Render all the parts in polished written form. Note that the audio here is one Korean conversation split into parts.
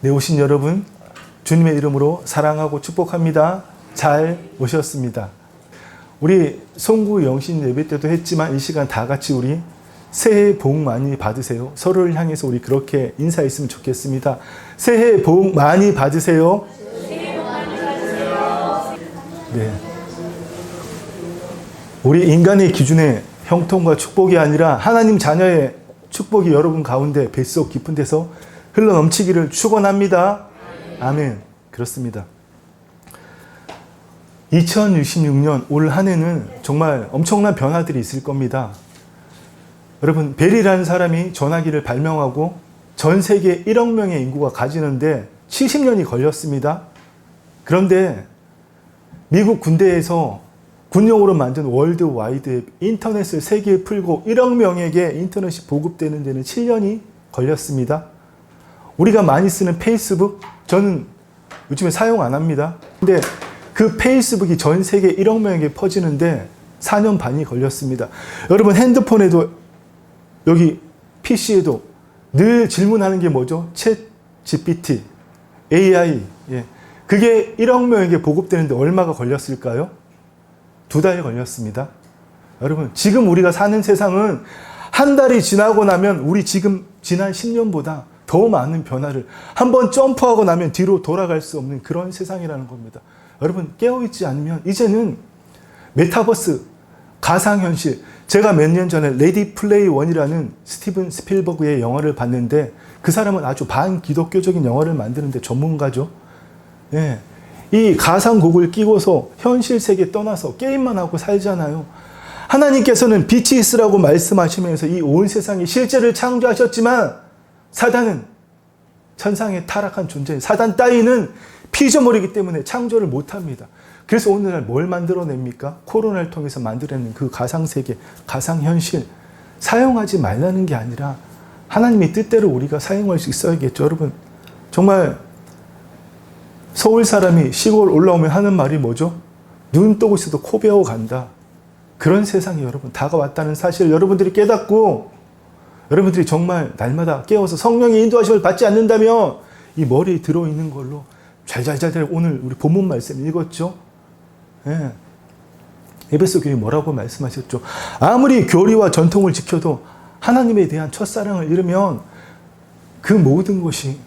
네, 오신 여러분, 주님의 이름으로 사랑하고 축복합니다. 잘 오셨습니다. 우리 송구 영신 예배 때도 했지만 이 시간 다 같이 우리 새해 복 많이 받으세요. 서로를 향해서 우리 그렇게 인사했으면 좋겠습니다. 새해 복 많이 받으세요. 새해 복 많이 받으세요. 네. 우리 인간의 기준의 형통과 축복이 아니라 하나님 자녀의 축복이 여러분 가운데 뱃속 깊은 데서 흘러넘치기를 축원합니다. 아멘. 그렇습니다. 2066년 올 한 해는 정말 엄청난 변화들이 있을 겁니다. 여러분, 벨이라는 사람이 전화기를 발명하고 전 세계 1억 명의 인구가 가지는데 70년이 걸렸습니다. 그런데 미국 군대에서 군용으로 만든 월드와이드 인터넷을 세계에 풀고 1억 명에게 인터넷이 보급되는 데는 7년이 걸렸습니다. 우리가 많이 쓰는 페이스북, 저는 요즘에 사용 안 합니다. 근데 그 페이스북이 전 세계 1억 명에게 퍼지는데 4년 반이 걸렸습니다. 여러분, 핸드폰에도 여기 PC에도 늘 질문하는 게 뭐죠? 챗 GPT, AI. 예. 그게 1억 명에게 보급되는데 얼마가 걸렸을까요? 2달 걸렸습니다. 여러분, 지금 우리가 사는 세상은 한 달이 지나고 나면 우리 지금 지난 10년보다 더 많은 변화를 한번 점프하고 나면 뒤로 돌아갈 수 없는 그런 세상이라는 겁니다. 여러분, 깨어있지 않으면 이제는 메타버스, 가상현실, 제가 몇 년 전에 레디 플레이 원이라는 스티븐 스필버그의 영화를 봤는데 그 사람은 아주 반기독교적인 영화를 만드는데 전문가죠. 예. 이 가상곡을 끼고서 현실 세계에 떠나서 게임만 하고 살잖아요. 하나님께서는 빛이 있으라고 말씀하시면서 이 온 세상에 실제를 창조하셨지만 사단은 천상에 타락한 존재, 사단 따위는 피조물이기 때문에 창조를 못합니다. 그래서 오늘날 뭘 만들어냅니까? 코로나를 통해서 만들어낸 그 가상세계, 가상현실 사용하지 말라는 게 아니라 하나님의 뜻대로 우리가 사용할 수 있어야겠죠. 여러분, 정말 서울 사람이 시골 올라오면 하는 말이 뭐죠? 눈 뜨고 있어도 코 베어 간다. 그런 세상이 여러분 다가왔다는 사실을 여러분들이 깨닫고 여러분들이 정말 날마다 깨어서 성령의 인도하심을 받지 않는다면 이 머리에 들어있는 걸로 잘 오늘 우리 본문 말씀 읽었죠? 예. 에베소 교회 뭐라고 말씀하셨죠? 아무리 교리와 전통을 지켜도 하나님에 대한 첫사랑을 잃으면 그 모든 것이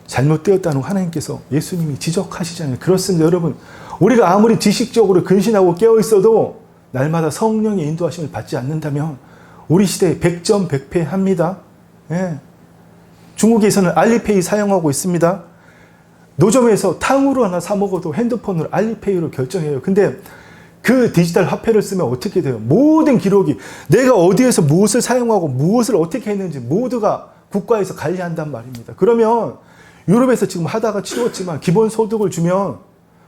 잘못되었다는 하나님께서 예수님이 지적하시잖아요. 그렇습니다. 여러분, 우리가 아무리 지식적으로 근신하고 깨어있어도 날마다 성령의 인도하심을 받지 않는다면 우리 시대에 100점 100패합니다. 예. 중국에서는 알리페이 사용하고 있습니다. 노점에서 탕후루 하나 사 먹어도 핸드폰으로 알리페이로 결정해요. 근데 그 디지털 화폐를 쓰면 어떻게 돼요? 모든 기록이 내가 어디에서 무엇을 사용하고 무엇을 어떻게 했는지 모두가 국가에서 관리한단 말입니다. 그러면 유럽에서 지금 하다가 치웠지만 기본소득을 주면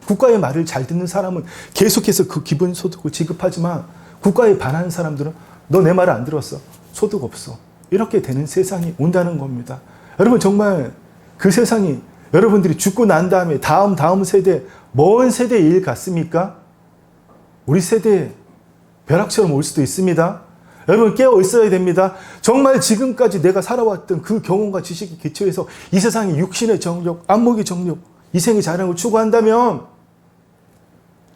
국가의 말을 잘 듣는 사람은 계속해서 그 기본소득을 지급하지만 국가에 반하는 사람들은 너 내 말을 안 들었어. 소득 없어. 이렇게 되는 세상이 온다는 겁니다. 여러분, 정말 그 세상이 여러분들이 죽고 난 다음에 다음 세대, 먼 세대의 일 같습니까? 우리 세대에 벼락처럼 올 수도 있습니다. 여러분, 깨어 있어야 됩니다. 정말 지금까지 내가 살아왔던 그 경험과 지식이 기초해서 이 세상의 육신의 정력, 안목의 정력, 이생의 자랑을 추구한다면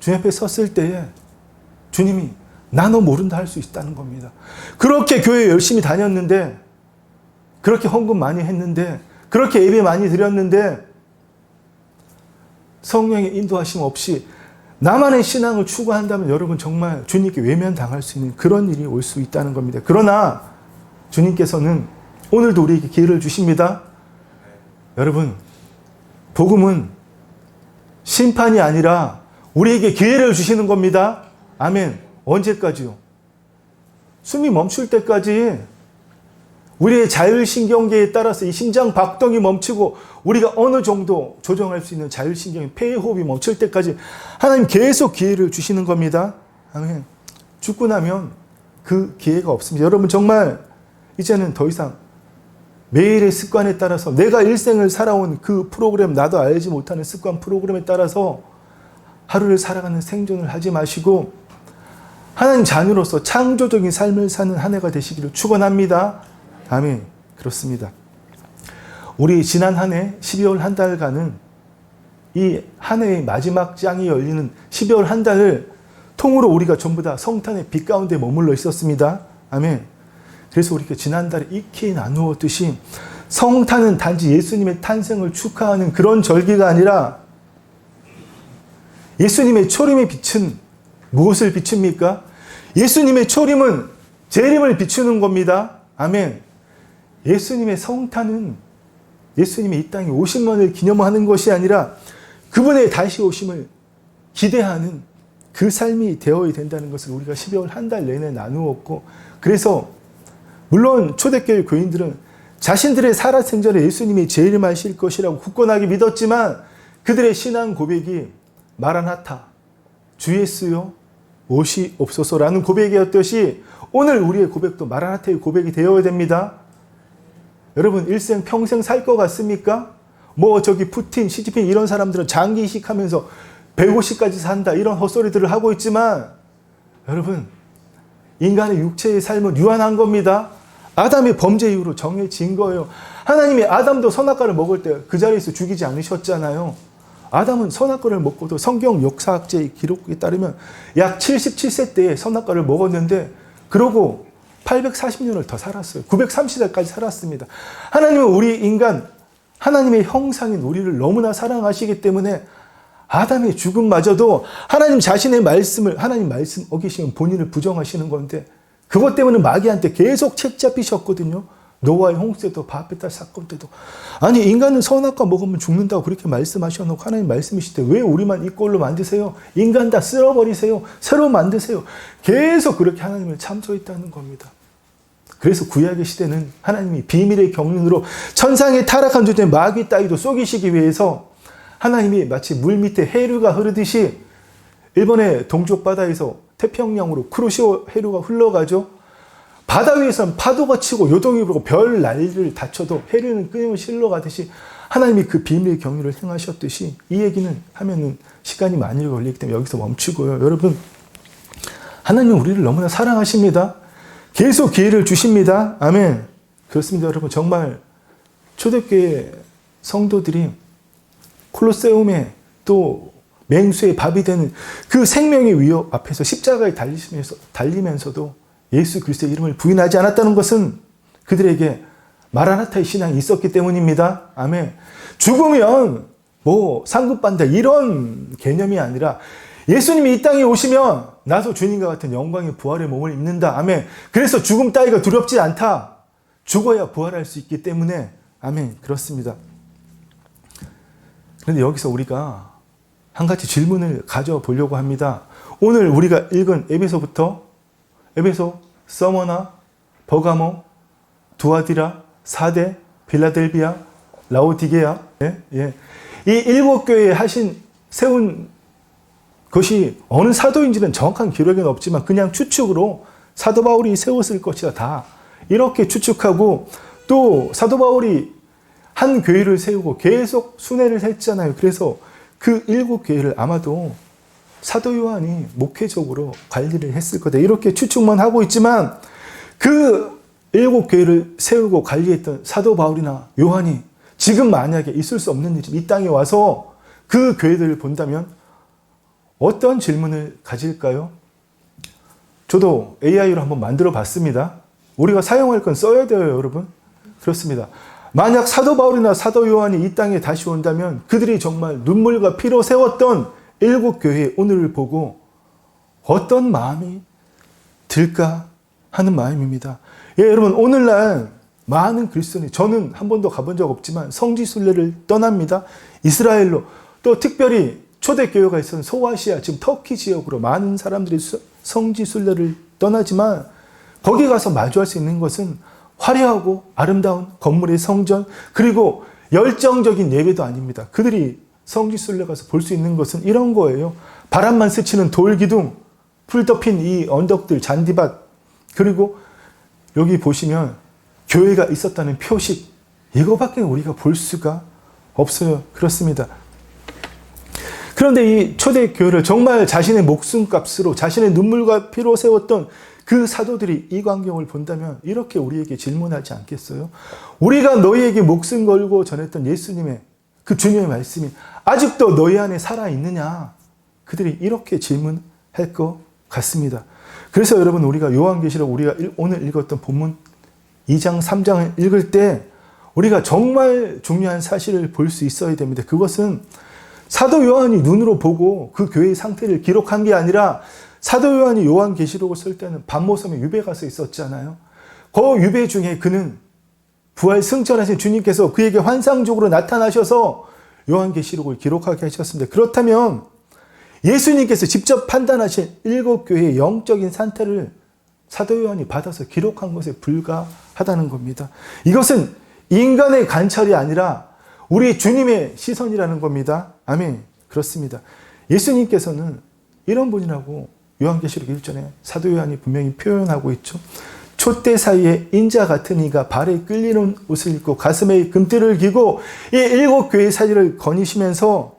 주님 앞에 섰을 때에 주님이 나 너 모른다 할 수 있다는 겁니다. 그렇게 교회 열심히 다녔는데, 그렇게 헌금 많이 했는데, 그렇게 예배 많이 드렸는데 성령의 인도하심 없이 나만의 신앙을 추구한다면 여러분 정말 주님께 외면당할 수 있는 그런 일이 올 수 있다는 겁니다. 그러나 주님께서는 오늘도 우리에게 기회를 주십니다. 여러분, 복음은 심판이 아니라 우리에게 기회를 주시는 겁니다. 아멘. 언제까지요? 숨이 멈출 때까지 우리의 자율신경계에 따라서 이 심장 박동이 멈추고 우리가 어느 정도 조정할 수 있는 자율신경의 폐호흡이 멈출 때까지 하나님 계속 기회를 주시는 겁니다. 아멘. 죽고 나면 그 기회가 없습니다. 여러분, 정말 이제는 더 이상 매일의 습관에 따라서 내가 일생을 살아온 그 프로그램, 나도 알지 못하는 습관 프로그램에 따라서 하루를 살아가는 생존을 하지 마시고 하나님 자녀로서 창조적인 삶을 사는 한 해가 되시기를 축원합니다. 아멘. 그렇습니다. 우리 지난 한 해 12월 한 달간은 이 한 해의 마지막 장이 열리는 12월 한 달을 통으로 우리가 전부 다 성탄의 빛 가운데 머물러 있었습니다. 아멘. 그래서 우리가 지난달에 익히 나누었듯이 성탄은 단지 예수님의 탄생을 축하하는 그런 절기가 아니라 예수님의 초림의 빛은 무엇을 비춥니까? 예수님의 초림은 재림을 비추는 겁니다. 아멘. 예수님의 성탄은 예수님의 이 땅에 오신 것을 기념하는 것이 아니라 그분의 다시 오심을 기대하는 그 삶이 되어야 된다는 것을 우리가 12월 한 달 내내 나누었고, 그래서 물론 초대교회 교인들은 자신들의 살아생전에 예수님이 재림하실 것이라고 굳건하게 믿었지만 그들의 신앙 고백이 마라나타, 주 예수여 오시옵소서라는 고백이었듯이 오늘 우리의 고백도 마라나타의 고백이 되어야 됩니다. 여러분 일생 평생 살 것 같습니까? 저기 푸틴, 시진핑 이런 사람들은 장기 이식하면서 150까지 산다 이런 헛소리들을 하고 있지만 여러분 인간의 육체의 삶은 유한한 겁니다. 아담의 범죄 이후로 정해진 거예요. 하나님이 아담도 선악과를 먹을 때 그 자리에서 죽이지 않으셨잖아요. 아담은 선악과를 먹고도 성경 역사학자의 기록에 따르면 약 77세 때에 선악과를 먹었는데 그러고 840년을 더 살았어요. 930살까지 살았습니다. 하나님은 우리 인간, 하나님의 형상인 우리를 너무나 사랑하시기 때문에 아담의 죽음마저도 하나님 자신의 말씀을, 하나님 말씀 어기시면 본인을 부정하시는 건데 그것 때문에 마귀한테 계속 책 잡히셨거든요. 노아의 홍수에도 바베타 사건 때도. 아니 인간은 선악과 먹으면 죽는다고 그렇게 말씀하셔놓고 하나님 말씀이실 때 왜 우리만 이 꼴로 만드세요? 인간 다 쓸어버리세요. 새로 만드세요. 계속 그렇게 하나님을 참소했다는 겁니다. 그래서 구약의 시대는 하나님이 비밀의 경륜으로 천상에 타락한 존재 마귀 따위도 속이시기 위해서 하나님이 마치 물 밑에 해류가 흐르듯이 일본의 동쪽 바다에서 태평양으로 쿠로시오 해류가 흘러가죠. 바다 위에서는 파도가 치고 요동이 불고 별 난리를 다쳐도 해류는 끊임없이 흘러가듯이 하나님이 그 비밀의 경륜을 행하셨듯이 이 얘기는 하면은 시간이 많이 걸리기 때문에 여기서 멈추고요. 여러분 하나님은 우리를 너무나 사랑하십니다. 계속 기회를 주십니다. 아멘. 그렇습니다. 여러분 정말 초대교회 성도들이 콜로세움에 또 맹수의 밥이 되는 그 생명의 위협 앞에서 십자가에 달리면서도 예수 그리스도의 이름을 부인하지 않았다는 것은 그들에게 마라나타의 신앙이 있었기 때문입니다. 아멘. 죽으면 상급받는다 이런 개념이 아니라 예수님이 이 땅에 오시면 나도 주님과 같은 영광의 부활의 몸을 입는다. 아멘. 그래서 죽음 따위가 두렵지 않다. 죽어야 부활할 수 있기 때문에 아멘. 그렇습니다. 그런데 여기서 우리가 한 가지 질문을 가져보려고 합니다. 오늘 우리가 읽은 에베소, 서머나, 버가모, 두아디라, 사데, 빌라델비아, 라오디게아, 이 7교회에 세운 것이 어느 사도인지는 정확한 기록은 없지만 그냥 추측으로 사도 바울이 세웠을 것이다. 다 이렇게 추측하고 또 사도 바울이 한 교회를 세우고 계속 순회를 했잖아요. 그래서 그 7교회를 아마도 사도 요한이 목회적으로 관리를 했을 거다. 이렇게 추측만 하고 있지만 그 7교회를 세우고 관리했던 사도 바울이나 요한이 지금 만약에 있을 수 없는 일이 이 땅에 와서 그 교회들을 본다면 어떤 질문을 가질까요? 저도 AI로 한번 만들어 봤습니다. 우리가 사용할 건 써야 돼요, 여러분. 그렇습니다. 만약 사도 바울이나 사도 요한이 이 땅에 다시 온다면 그들이 정말 눈물과 피로 세웠던 7교회의 오늘을 보고 어떤 마음이 들까 하는 마음입니다. 여러분 오늘날 많은 그리스도인이 저는 한 번도 가본 적 없지만 성지순례를 떠납니다. 이스라엘로 또 특별히 초대교회가 있었던 소아시아 지금 터키 지역으로 많은 사람들이 성지순례를 떠나지만 거기 가서 마주할 수 있는 것은 화려하고 아름다운 건물의 성전 그리고 열정적인 예배도 아닙니다. 그들이 성지순례 가서 볼 수 있는 것은 이런 거예요. 바람만 스치는 돌기둥, 풀 덮인 이 언덕들, 잔디밭 그리고 여기 보시면 교회가 있었다는 표식 이거밖에 우리가 볼 수가 없어요. 그렇습니다. 그런데 이 초대교회를 정말 자신의 목숨값으로 자신의 눈물과 피로 세웠던 그 사도들이 이 광경을 본다면 이렇게 우리에게 질문하지 않겠어요? 우리가 너희에게 목숨 걸고 전했던 예수님의 그 주님의 말씀이 아직도 너희 안에 살아있느냐? 그들이 이렇게 질문할 것 같습니다. 그래서 여러분, 우리가 요한계시록 우리가 오늘 읽었던 본문 2장, 3장을 읽을 때 우리가 정말 중요한 사실을 볼 수 있어야 됩니다. 그것은 사도 요한이 눈으로 보고 그 교회의 상태를 기록한 게 아니라 사도 요한이 요한계시록을 쓸 때는 반모섬에 유배 가서 있었잖아요. 그 유배 중에 그는 부활 승천하신 주님께서 그에게 환상적으로 나타나셔서 요한계시록을 기록하게 하셨습니다. 그렇다면 예수님께서 직접 판단하신 7교회의 영적인 상태를 사도 요한이 받아서 기록한 것에 불과하다는 겁니다. 이것은 인간의 관찰이 아니라 우리 주님의 시선이라는 겁니다. 아멘. 그렇습니다. 예수님께서는 이런 분이라고 요한계시록 1절에 사도 요한이 분명히 표현하고 있죠. 촛대 사이에 인자 같은 이가 발에 끌리는 옷을 입고 가슴에 금띠를 기고 이 7교회의 사지를 거니시면서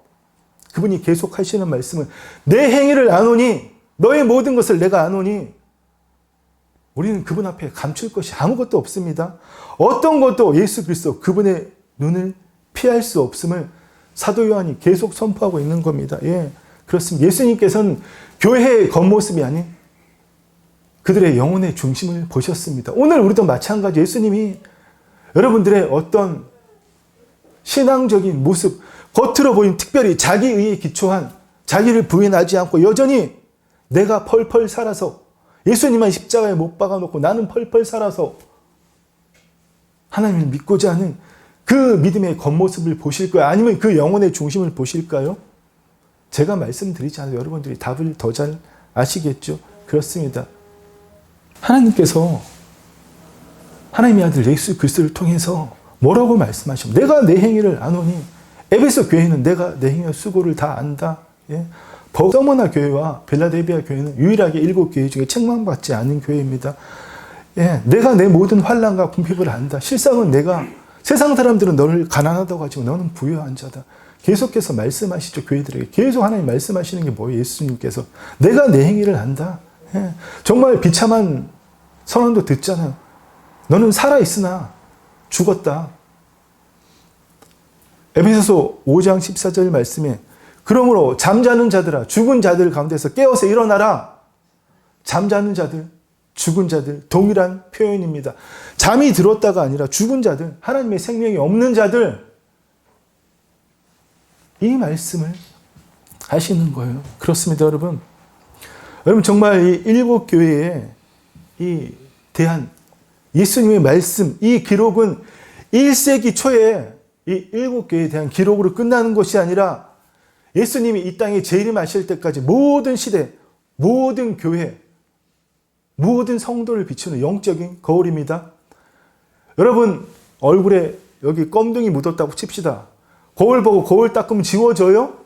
그분이 계속 하시는 말씀은 내 행위를 아노니 너의 모든 것을 내가 아노니 우리는 그분 앞에 감출 것이 아무것도 없습니다. 어떤 것도 예수 그리스도 그분의 눈을 피할 수 없음을 사도 요한이 계속 선포하고 있는 겁니다. 예, 그렇습니다. 예수님께서는 교회의 겉모습이 아닌 그들의 영혼의 중심을 보셨습니다. 오늘 우리도 마찬가지 예수님이 여러분들의 어떤 신앙적인 모습, 겉으로 보인 특별히 자기의에 기초한 자기를 부인하지 않고 여전히 내가 펄펄 살아서 예수님만 십자가에 못 박아놓고 나는 펄펄 살아서 하나님을 믿고자 하는 그 믿음의 겉모습을 보실까요? 아니면 그 영혼의 중심을 보실까요? 제가 말씀드리지 않아도 여러분들이 답을 더 잘 아시겠죠? 그렇습니다. 하나님께서 하나님의 아들 예수 그리스도를 통해서 뭐라고 말씀하시면 내가 내 행위를 아노니 에베소 교회는 내가 내 행위와 수고를 다 안다. 예? 서머나 교회와 빌라델비아 교회는 유일하게 7교회 중에 책망받지 않은 교회입니다. 예, 내가 내 모든 환난과 궁핍을 안다. 실상은 내가 세상 사람들은 너를 가난하다고 하지만 너는 부유한 자다. 계속해서 말씀하시죠. 교회들에게 계속 하나님 말씀하시는 게 뭐예요? 예수님께서 내가 내 행위를 안다. 예, 정말 비참한 선언도 듣잖아요. 너는 살아있으나 죽었다. 에베소서 5장 14절 말씀에 그러므로 잠자는 자들아 죽은 자들 가운데서 깨어서 일어나라. 잠자는 자들, 죽은 자들 동일한 표현입니다. 잠이 들었다가 아니라 죽은 자들, 하나님의 생명이 없는 자들 이 말씀을 하시는 거예요. 그렇습니다, 여러분. 여러분 정말 이 7교회에 이 대한 예수님의 말씀, 이 기록은 1세기 초에 이 7교회에 대한 기록으로 끝나는 것이 아니라 예수님이 이 땅에 재림하실 때까지 모든 시대, 모든 교회, 모든 성도를 비추는 영적인 거울입니다. 여러분 얼굴에 여기 껌둥이 묻었다고 칩시다. 거울 보고 거울 닦으면 지워져요?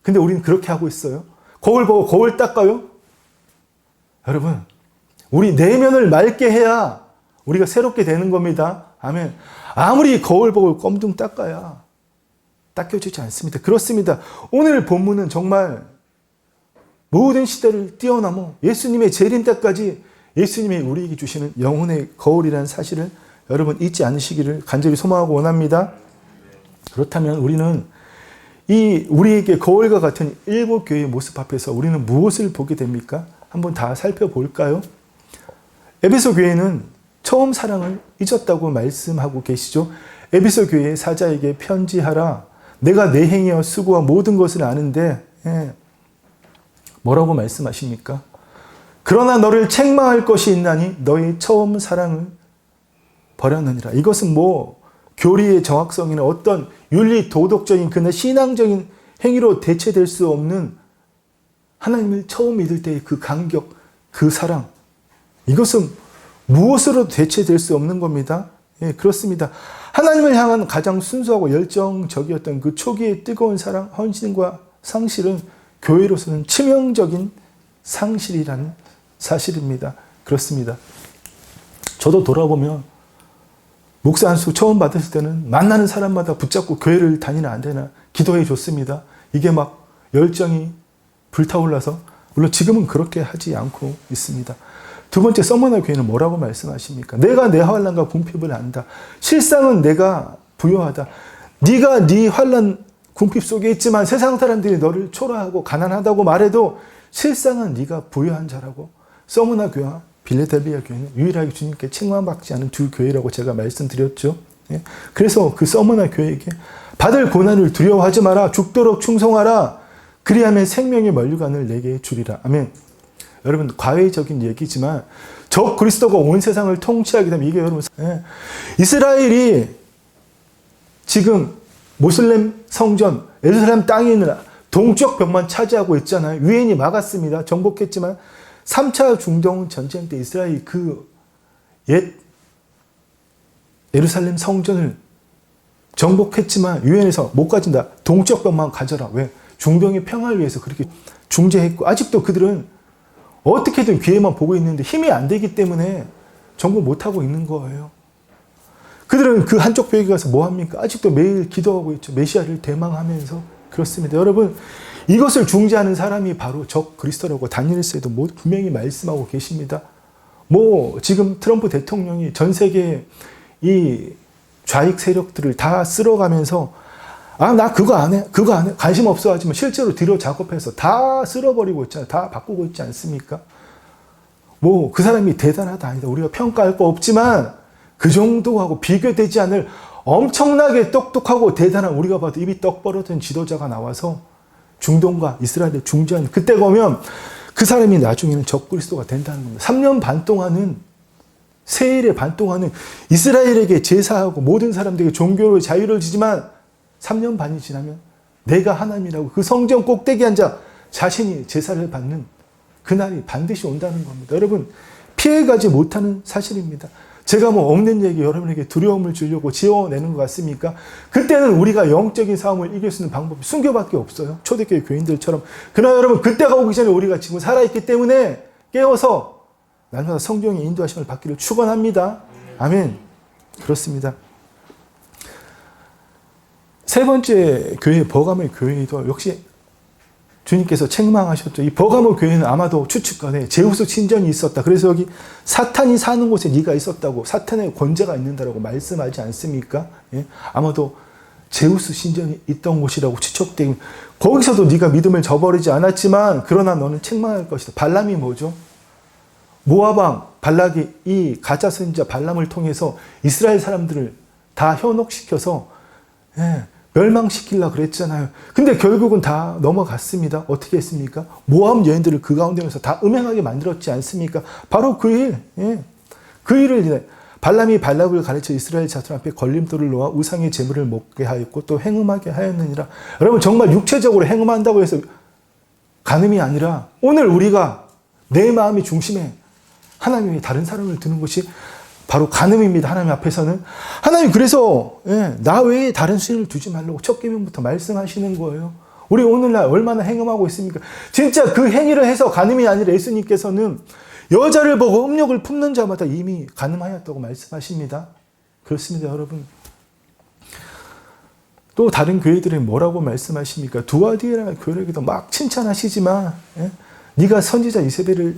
근데 우리는 그렇게 하고 있어요. 거울 보고 거울 닦아요? 여러분 우리 내면을 맑게 해야 우리가 새롭게 되는 겁니다. 아멘. 아무리 거울 보고 껌둥 닦아야 닦여지지 않습니다. 그렇습니다. 오늘 본문은 정말 모든 시대를 뛰어넘어 예수님의 재림 때까지 예수님이 우리에게 주시는 영혼의 거울이라는 사실을 여러분 잊지 않으시기를 간절히 소망하고 원합니다. 그렇다면 우리는 이 우리에게 거울과 같은 7교회의 모습 앞에서 우리는 무엇을 보게 됩니까? 한번 다 살펴볼까요? 에베소 교회는 처음 사랑을 잊었다고 말씀하고 계시죠. 에베소 교회의 사자에게 편지하라. 내가 내 행위와 수고와 모든 것을 아는데 뭐라고 말씀하십니까? 그러나 너를 책망할 것이 있나니 너의 처음 사랑을 버렸느니라. 이것은 뭐 교리의 정확성이나 어떤 윤리 도덕적인 그나 신앙적인 행위로 대체될 수 없는 하나님을 처음 믿을 때의 그 감격, 그 사랑, 이것은 무엇으로도 대체될 수 없는 겁니다. 예, 그렇습니다. 하나님을 향한 가장 순수하고 열정적이었던 그 초기의 뜨거운 사랑, 헌신과 상실은 교회로서는 치명적인 상실이라는 사실입니다. 그렇습니다. 저도 돌아보면 목사 안수 처음 받았을 때는 만나는 사람마다 붙잡고 교회를 다니나 안 되나 기도해 줬습니다. 이게 막 열정이 불타올라서 물론 지금은 그렇게 하지 않고 있습니다. 두 번째 서머나 교회는 뭐라고 말씀하십니까? 내가 내 환난과 궁핍을 안다. 실상은 내가 부요하다. 네가 네 환난 궁핍 속에 있지만 세상 사람들이 너를 초라하고 가난하다고 말해도 실상은 네가 부유한 자라고. 서머나 교회와 빌레델비아 교회는 유일하게 주님께 책망받지 않은 두 교회라고 제가 말씀드렸죠. 그래서 그 서머나 교회에게 받을 고난을 두려워하지 마라. 죽도록 충성하라. 그리하면 생명의 면류관을 내게 주리라. 아멘. 여러분, 과외적인 얘기지만 적 그리스도가 온 세상을 통치하게 되면 이게 여러분, 이스라엘이 지금 모슬렘 성전 예루살렘 땅에 있는 동쪽 벽만 차지하고 있잖아요. 유엔이 막았습니다. 정복했지만 3차 중동 전쟁 때 이스라엘이 그 옛 예루살렘 성전을 정복했지만 유엔에서 못 가진다. 동쪽 벽만 가져라. 왜? 중동의 평화를 위해서 그렇게 중재했고, 아직도 그들은 어떻게든 기회만 보고 있는데 힘이 안 되기 때문에 정복 못하고 있는 거예요. 그들은 그 한쪽 벽에 가서 뭐합니까? 아직도 매일 기도하고 있죠. 메시아를 대망하면서. 그렇습니다. 여러분, 이것을 중재하는 사람이 바로 적 그리스도라고 다니엘서에도 분명히 말씀하고 계십니다. 지금 트럼프 대통령이 전 세계 이 좌익 세력들을 다 쓸어가면서 나 그거 안 해. 관심 없어 하지만 실제로 뒤로 작업해서 다 쓸어버리고 있잖아요. 다 바꾸고 있지 않습니까? 그 사람이 대단하다 아니다. 우리가 평가할 거 없지만 그 정도하고 비교되지 않을 엄청나게 똑똑하고 대단한, 우리가 봐도 입이 떡 벌어진 지도자가 나와서 중동과 이스라엘을 중재하는, 그때가 오면 그 사람이 나중에는 적 그리스도가 된다는 겁니다. 3년 반 동안은, 세일의 반 동안은 이스라엘에게 제사하고 모든 사람들에게 종교의 자유를 주지만 3년 반이 지나면 내가 하나님이라고 그 성전 꼭대기에 앉아 자신이 제사를 받는 그날이 반드시 온다는 겁니다. 여러분, 피해가지 못하는 사실입니다. 제가 없는 얘기 여러분에게 두려움을 주려고 지어내는 것 같습니까? 그때는 우리가 영적인 싸움을 이길 수 있는 방법이 순교밖에 없어요. 초대교회 교인들처럼. 그러나 여러분, 그때가 오기 전에 우리가 지금 살아있기 때문에 깨어서 날마다 성령의 인도하심을 받기를 축원합니다. 아멘. 그렇습니다. 세 번째 교회, 버가모 교회도 역시 주님께서 책망하셨죠. 이 버가모 교회는 아마도 추측간에 제우스 신전이 있었다. 그래서 여기 사탄이 사는 곳에 네가 있었다고, 사탄의 권세가 있는다라고 말씀하지 않습니까? 아마도 제우스 신전이 있던 곳이라고 추측되고, 거기서도 네가 믿음을 저버리지 않았지만 그러나 너는 책망할 것이다. 발람이 뭐죠? 모압 왕 발락이 이 가짜 선지자 발람을 통해서 이스라엘 사람들을 다 현혹시켜서 멸망시키려고 그랬잖아요. 근데 결국은 다 넘어갔습니다. 어떻게 했습니까? 모압 여인들을 그 가운데에서 다 음행하게 만들었지 않습니까? 바로 그 일. 그 일을 발람이 발락을 가르쳐 이스라엘 자손 앞에 걸림돌을 놓아 우상의 제물을 먹게 하였고 또 행음하게 하였느니라. 여러분, 정말 육체적으로 행음한다고 해서 간음이 아니라 오늘 우리가 내 마음이 중심에 하나님이 다른 사람을 두는 것이 바로 간음입니다. 하나님 앞에서는. 하나님 그래서 나 외에 다른 신을 두지 말라고 첫 계명부터 말씀하시는 거예요. 우리 오늘날 얼마나 행음하고 있습니까? 진짜 그 행위를 해서 간음이 아니라 예수님께서는 여자를 보고 음욕을 품는 자마다 이미 간음하였다고 말씀하십니다. 그렇습니다, 여러분. 또 다른 교회들은 뭐라고 말씀하십니까? 두아디라 교회에게도 막 칭찬하시지만 네가 선지자 이세벨을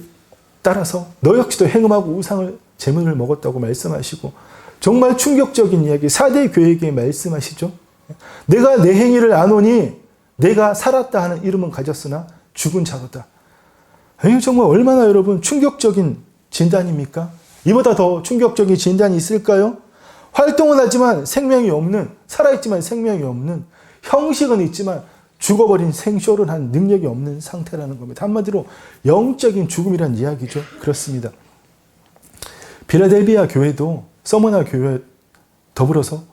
따라서 너 역시도 행음하고 우상을 제물을 먹었다고 말씀하시고, 정말 충격적인 이야기 4대 교회에게 말씀하시죠. 내가 내 행위를 아노니 내가 살았다 하는 이름은 가졌으나 죽은 자로다. 정말 얼마나 여러분 충격적인 진단입니까? 이보다 더 충격적인 진단이 있을까요? 활동은 하지만 생명이 없는, 살아있지만 생명이 없는, 형식은 있지만 죽어버린 생쇼를 한 능력이 없는 상태라는 겁니다. 한마디로 영적인 죽음이란 이야기죠. 그렇습니다. 빌라델비아 교회도 서머나 교회 더불어서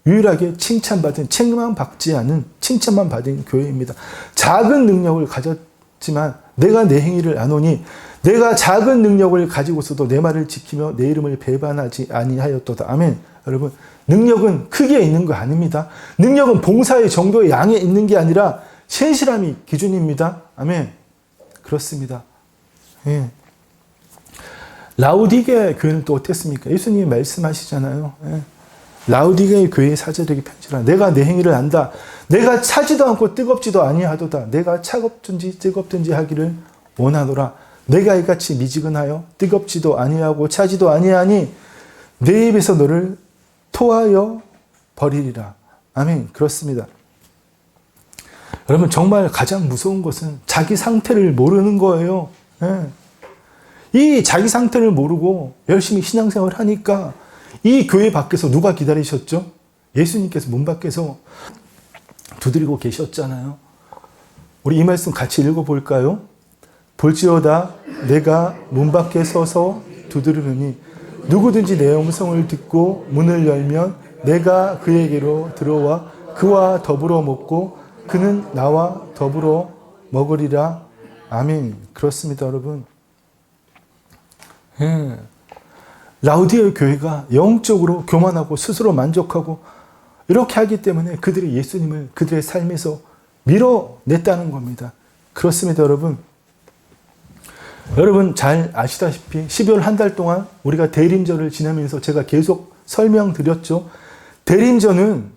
유일하게 칭찬받은, 책망받지 않은 칭찬만 받은 교회입니다. 작은 능력을 가졌지만 내가 내 행위를 아노니 내가 작은 능력을 가지고서도 내 말을 지키며 내 이름을 배반하지 아니하였도다. 아멘. 여러분, 능력은 크기에 있는 거 아닙니다. 능력은 봉사의 정도의 양에 있는 게 아니라 신실함이 기준입니다. 아멘. 그렇습니다. 라우디게 교회는 또 어땠습니까? 예수님이 말씀하시잖아요. 라우디게의 교회의 사제들에게 편지라. 내가 내 행위를 안다. 내가 차지도 않고 뜨겁지도 아니하도다. 내가 차갑든지 뜨겁든지 하기를 원하노라. 내가 이같이 미지근하여 뜨겁지도 아니하고 차지도 아니하니 내 입에서 너를 토하여 버리리라. 아멘. 그렇습니다. 여러분 정말 가장 무서운 것은 자기 상태를 모르는 거예요. 예. 이 자기 상태를 모르고 열심히 신앙생활을 하니까 이 교회 밖에서 누가 기다리셨죠? 예수님께서 문 밖에서 두드리고 계셨잖아요. 우리 이 말씀 같이 읽어볼까요? 볼지어다 내가 문 밖에 서서 두드리느니 누구든지 내 음성을 듣고 문을 열면 내가 그에게로 들어와 그와 더불어 먹고 그는 나와 더불어 먹으리라. 아멘. 그렇습니다, 여러분. 예. 라우디의 교회가 영적으로 교만하고 스스로 만족하고 이렇게 하기 때문에 그들이 예수님을 그들의 삶에서 밀어냈다는 겁니다. 그렇습니다, 여러분. 여러분 잘 아시다시피 12월 한 달 동안 우리가 대림절을 지나면서 제가 계속 설명드렸죠. 대림절은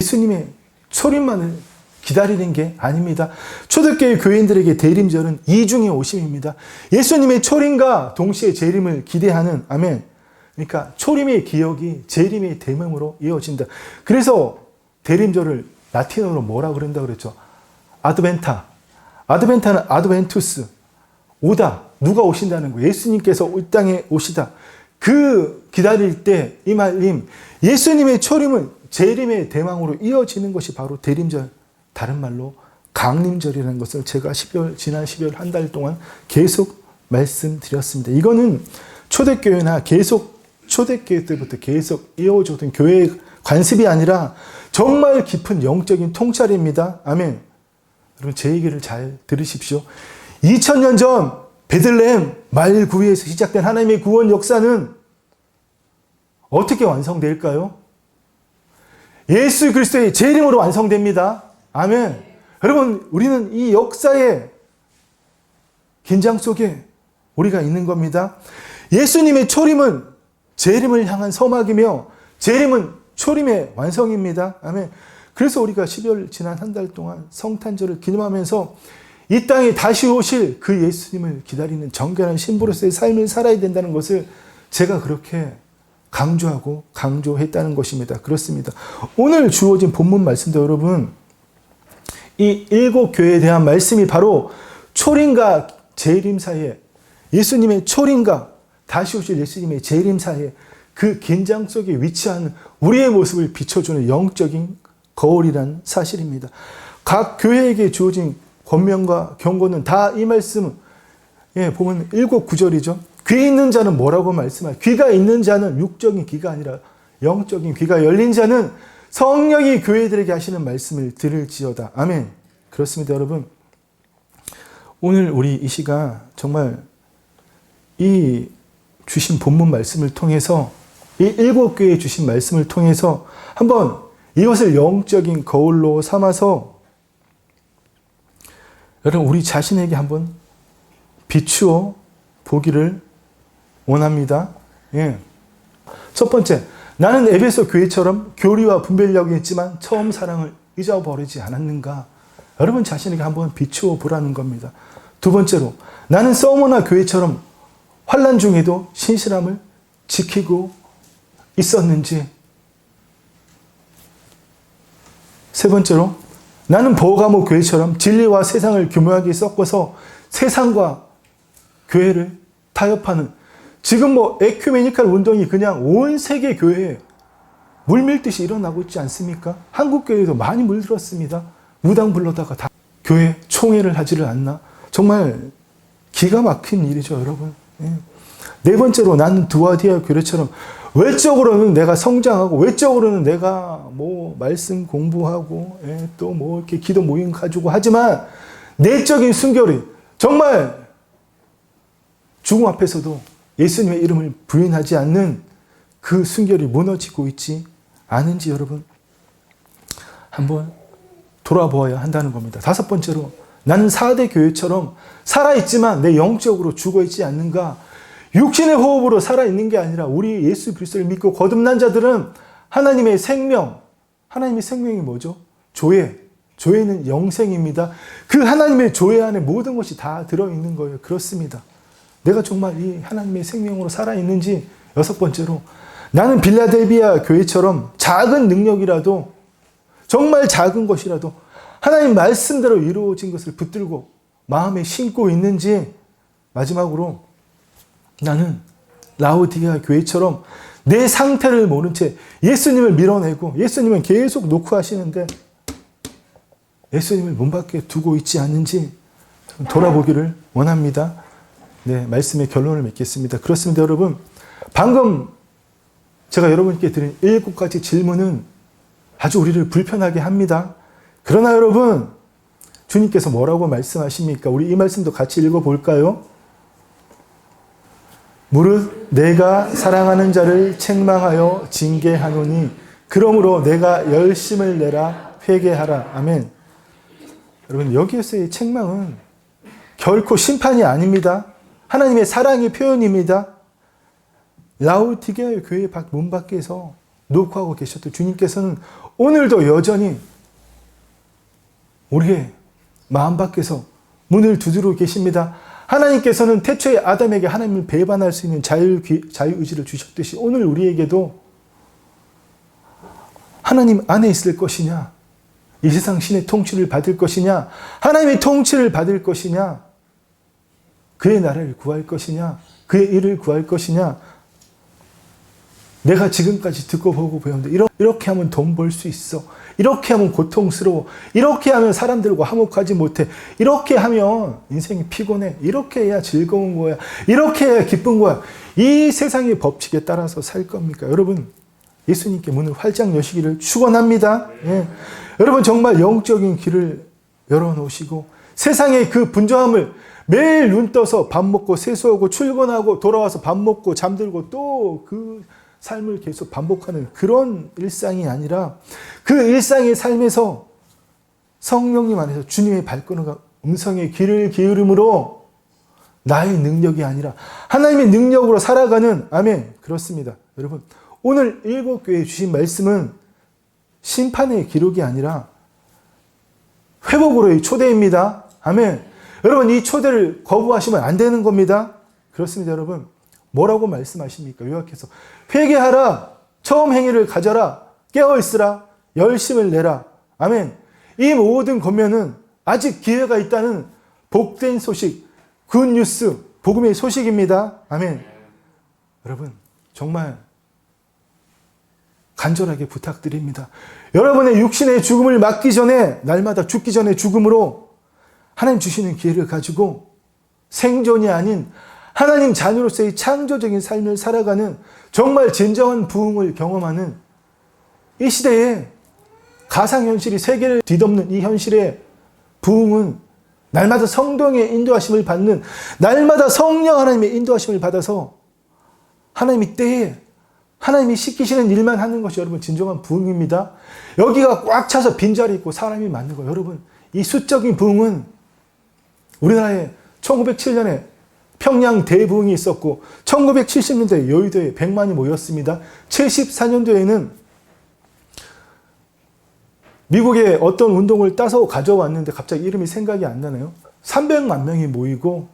예수님의 초림만을 기다리는 게 아닙니다. 초대교회 교인들에게 대림절은 이중의 오심입니다. 예수님의 초림과 동시에 재림을 기대하는, 아멘. 그러니까 초림의 기억이 재림의 대명으로 이어진다. 그래서 대림절을 라틴어로 뭐라 그런다 그랬죠? 아드벤타. 아드벤타는 아드벤투스. 오다. 누가 오신다는 거예요. 예수님께서 이 땅에 오시다. 그 기다릴 때 이 말임, 예수님의 초림은 재림의 대망으로 이어지는 것이 바로 대림절. 다른 말로 강림절이라는 것을 제가 지난 12월 한 달 동안 계속 말씀드렸습니다. 이거는 초대교회나 초대교회 때부터 계속 이어오던 교회의 관습이 아니라 정말 깊은 영적인 통찰입니다. 아멘. 여러분 제 얘기를 잘 들으십시오. 2000년 전 베들레헴 말구에서 시작된 하나님의 구원 역사는 어떻게 완성될까요? 예수 그리스도의 재림으로 완성됩니다. 아멘. 여러분 우리는 이 역사의 긴장 속에 우리가 있는 겁니다. 예수님의 초림은 재림을 향한 서막이며 재림은 초림의 완성입니다. 아멘. 그래서 우리가 12월 지난 한 달 동안 성탄절을 기념하면서 이 땅에 다시 오실 그 예수님을 기다리는 정결한 신부로서의 삶을 살아야 된다는 것을 제가 그렇게 강조했다는 것입니다. 그렇습니다. 오늘 주어진 본문 말씀도 여러분, 이 7교회에 대한 말씀이 바로 초림과 재림 사이에, 예수님의 초림과 다시 오실 예수님의 재림 사이에 그 긴장 속에 위치하는 우리의 모습을 비춰주는 영적인 거울이라는 사실입니다. 각 교회에게 주어진 권면과 경고는 다 이 말씀, 보면 7구절이죠. 귀 있는 자는 뭐라고 말씀하죠? 귀가 있는 자는 육적인 귀가 아니라 영적인 귀가 열린 자는 성령이 교회들에게 하시는 말씀을 들을지어다. 아멘. 그렇습니다, 여러분. 오늘 우리 이 시간 정말 이 주신 본문 말씀을 통해서 이 7교회에 주신 말씀을 통해서 한번 이것을 영적인 거울로 삼아서 여러분 우리 자신에게 한번 비추어 보기를 원합니다. 예. 첫 번째, 나는 에베소 교회처럼 교리와 분별력이 있지만 처음 사랑을 잊어버리지 않았는가? 여러분 자신에게 한번 비추어 보라는 겁니다. 두 번째로, 나는 서머나 교회처럼 환난 중에도 신실함을 지키고 있었는지. 세 번째로, 나는 버가모 교회처럼 진리와 세상을 교묘하게 섞어서 세상과 교회를 타협하는, 지금 에큐메니칼 운동이 그냥 온 세계 교회에 물밀듯이 일어나고 있지 않습니까? 한국 교회도 많이 물들었습니다. 무당 불러다가 다 교회 총회를 하지를 않나? 정말 기가 막힌 일이죠, 여러분. 네 번째로, 나는 두아디아 교회처럼 외적으로는 내가 성장하고 외적으로는 내가 말씀 공부하고 또 이렇게 기도 모임 가지고 하지만 내적인 순결이 정말 죽음 앞에서도 예수님의 이름을 부인하지 않는 그 순결이 무너지고 있지 않은지 여러분 한번 돌아보아야 한다는 겁니다. 다섯 번째로, 나는 4대 교회처럼 살아있지만 내 영적으로 죽어있지 않는가? 육신의 호흡으로 살아있는 게 아니라 우리 예수 그리스도를 믿고 거듭난 자들은 하나님의 생명, 하나님의 생명이 뭐죠? 조회. 조회는 영생입니다. 그 하나님의 조회 안에 모든 것이 다 들어있는 거예요. 그렇습니다. 내가 정말 이 하나님의 생명으로 살아있는지, 여섯 번째로 나는 빌라델비아 교회처럼 작은 능력이라도, 정말 작은 것이라도 하나님 말씀대로 이루어진 것을 붙들고 마음에 심고 있는지, 마지막으로 나는 라오디게아 교회처럼 내 상태를 모른 채 예수님을 밀어내고, 예수님은 계속 노크하시는데 예수님을 문 밖에 두고 있지 않는지 돌아보기를 원합니다. 네, 말씀의 결론을 맺겠습니다. 그렇습니다, 여러분. 방금 제가 여러분께 드린 7가지 질문은 아주 우리를 불편하게 합니다. 그러나 여러분, 주님께서 뭐라고 말씀하십니까? 우리 이 말씀도 같이 읽어볼까요? 무릇 내가 사랑하는 자를 책망하여 징계하노니 그러므로 내가 열심을 내라 회개하라. 아멘. 여러분, 여기에서의 책망은 결코 심판이 아닙니다. 하나님의 사랑의 표현입니다. 라오디게아 교회 문 밖에서 노크하고 계셨던 주님께서는 오늘도 여전히 우리의 마음 밖에서 문을 두드리고 계십니다. 하나님께서는 태초에 아담에게 하나님을 배반할 수 있는 자유의지를 주셨듯이 오늘 우리에게도 하나님 안에 있을 것이냐, 이 세상 신의 통치를 받을 것이냐, 하나님의 통치를 받을 것이냐, 그의 나라를 구할 것이냐, 그의 일을 구할 것이냐. 내가 지금까지 듣고 보고 배웠는데 이렇게 하면 돈 벌 수 있어, 이렇게 하면 고통스러워, 이렇게 하면 사람들과 화목하지 못해, 이렇게 하면 인생이 피곤해, 이렇게 해야 즐거운 거야, 이렇게 해야 기쁜 거야. 이 세상의 법칙에 따라서 살 겁니까? 여러분, 예수님께 문을 활짝 여시기를 축원합니다. 예. 여러분, 정말 영적인 길을 열어놓으시고 세상의 그 분주함을 매일 눈 떠서 밥 먹고 세수하고 출근하고 돌아와서 밥 먹고 잠들고 또 그 삶을 계속 반복하는 그런 일상이 아니라, 그 일상의 삶에서 성령님 안에서 주님의 발걸음과 음성의 귀를 기울임으로 나의 능력이 아니라 하나님의 능력으로 살아가는, 아멘, 그렇습니다. 여러분, 오늘 7교회에 주신 말씀은 심판의 기록이 아니라 회복으로의 초대입니다. 아멘. 여러분, 이 초대를 거부하시면 안 되는 겁니다. 그렇습니다, 여러분. 뭐라고 말씀하십니까? 요약해서 회개하라, 처음 행위를 가져라, 깨어있으라, 열심을 내라. 아멘. 이 모든 권면은 아직 기회가 있다는 복된 소식, 굿뉴스, 복음의 소식입니다. 아멘. 여러분, 정말 간절하게 부탁드립니다. 여러분의 육신의 죽음을 맞기 전에, 날마다 죽기 전에 죽음으로 하나님 주시는 기회를 가지고 생존이 아닌 하나님 자녀로서의 창조적인 삶을 살아가는 정말 진정한 부흥을 경험하는 이 시대에 가상현실이 세계를 뒤덮는 이 현실의 부흥은 날마다 성령의 인도하심을 받는, 날마다 성령 하나님의 인도하심을 받아서 하나님이 때에 하나님이 시키시는 일만 하는 것이 여러분 진정한 부흥입니다. 여기가 꽉 차서 빈자리 있고 사람이 많은 거, 여러분 이 수적인 부흥은 우리나라에 1907년에 평양 대부흥이 있었고 1970년대 여의도에 100만이 모였습니다. 74년도에는 미국의 어떤 운동을 따서 가져왔는데 갑자기 이름이 생각이 안 나네요. 300만 명이 모이고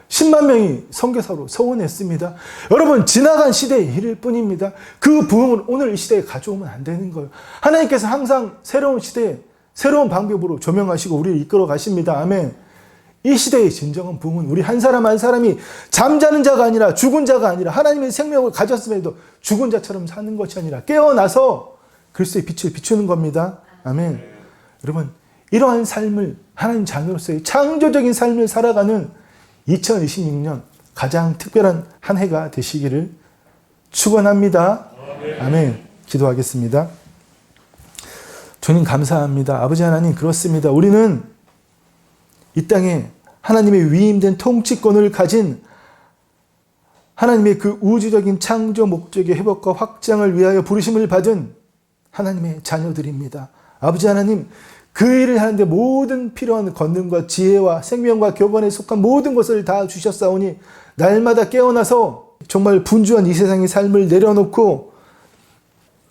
10만 명이 선교사로 서원했습니다. 여러분, 지나간 시대의 일일 뿐입니다. 그 부흥을 오늘 이 시대에 가져오면 안 되는 거예요. 하나님께서 항상 새로운 시대에 새로운 방법으로 조명하시고 우리를 이끌어 가십니다. 아멘. 이 시대의 진정한 부흥은 우리 한 사람 한 사람이 잠자는 자가 아니라 죽은 자가 아니라 하나님의 생명을 가졌음에도 죽은 자처럼 사는 것이 아니라 깨어나서 그리스도의 빛을 비추는 겁니다. 아멘. 여러분, 이러한 삶을 하나님 자녀로서의 창조적인 삶을 살아가는 2026년 가장 특별한 한 해가 되시기를 축원합니다. 아멘. 기도하겠습니다. 주님 감사합니다. 아버지 하나님, 그렇습니다. 우리는 이 땅에 하나님의 위임된 통치권을 가진 하나님의 그 우주적인 창조 목적의 회복과 확장을 위하여 부르심을 받은 하나님의 자녀들입니다. 아버지 하나님, 그 일을 하는데 모든 필요한 권능과 지혜와 생명과 교본에 속한 모든 것을 다 주셨사오니 날마다 깨어나서 정말 분주한 이 세상의 삶을 내려놓고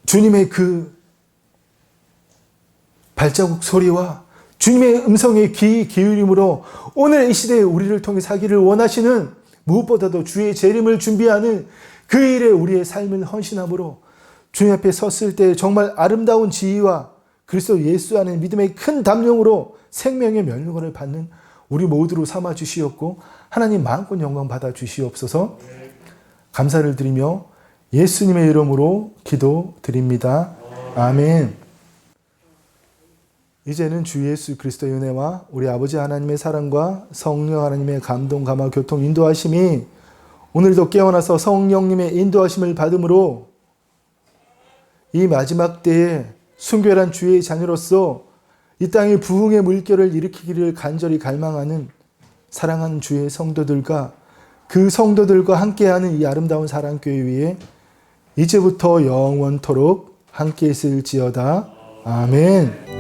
주님의 그 발자국 소리와 주님의 음성에 귀 기울임으로 오늘 이 시대에 우리를 통해 사기를 원하시는 무엇보다도 주의 재림을 준비하는 그 일에 우리의 삶을 헌신함으로 주님 앞에 섰을 때 정말 아름다운 지위와 그리스도 예수 안에 믿음의 큰 담력으로 생명의 면류관을 받는 우리 모두로 삼아 주시옵고 하나님 마음껏 영광 받아 주시옵소서. 감사를 드리며 예수님의 이름으로 기도드립니다. 아멘. 이제는 주 예수 그리스도의 은혜와 우리 아버지 하나님의 사랑과 성령 하나님의 감동, 감화, 교통, 인도하심이 오늘도 깨어나서 성령님의 인도하심을 받음으로 이 마지막 때에 순결한 주의 자녀로서 이 땅의 부흥의 물결을 일으키기를 간절히 갈망하는 사랑하는 주의 성도들과 그 성도들과 함께하는 이 아름다운 사랑교회 위에 이제부터 영원토록 함께 있을지어다. 아멘.